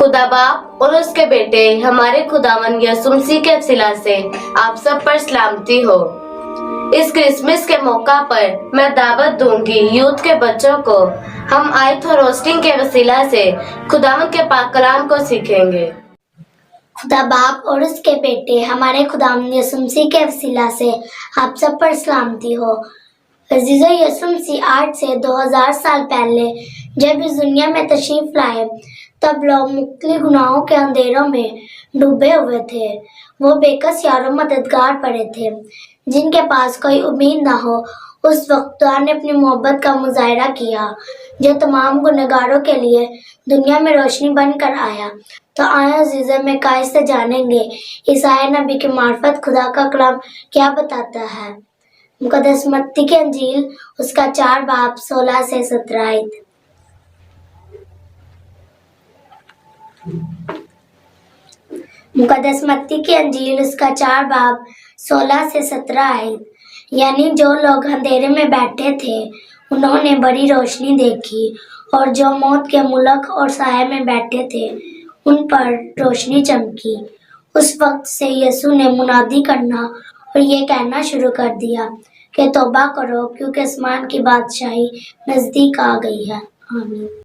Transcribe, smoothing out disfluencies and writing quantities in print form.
खुदा बाप और उसके बेटे हमारे खुदावन यसुम मसीह के वसीला से आप सब पर सलामती हो। इस क्रिसमस के मौका पर मैं दावत दूंगी यूथ के बच्चों को। हम आयत और रोस्टिंग के वसीला से खुदावन के पाक कलाम को सीखेंगे। खुदा बाप और उसके बेटे हमारे खुदावंद यसुम मसीह के वसीला से आप सब पर सलामती हो। अजीजों, यसुम मसीह आज से 2000 साल पहले जब इस दुनिया में तशरीफ लाए तब लोग मुख्तलिफ गुनाहों के अंधेरों में डूबे हुए थे। वो बेकस यारों मददगार पड़े थे जिनके पास कोई उम्मीद ना हो। उस वक्त खुदा ने अपनी मोहब्बत का मुजाहिरा किया जो तमाम गुनहगारों के लिए दुनिया में रोशनी बनकर आया। तो आए अजीज़ों में कायस से जानेंगे ईसाया नबी की मार्फत खुदा का कलाम क्या बताता है। मुकद्दस मत्ती की अंजील उसका 4 बाब 16 से 17 आयत। मुकद्दस मत्ती की अंजील उसका 4 बाब 16 से 17 आयत। यानी जो लोग अंधेरे में बैठे थे उन्होंने बड़ी रोशनी देखी, और जो मौत के मुल्क और साये में बैठे थे उन पर रोशनी चमकी। उस वक्त से यीशु ने मुनादी करना और ये कहना शुरू कर दिया कि तौबा करो क्योंकि आसमान की बादशाही नज़दीक आ गई है। आमीन।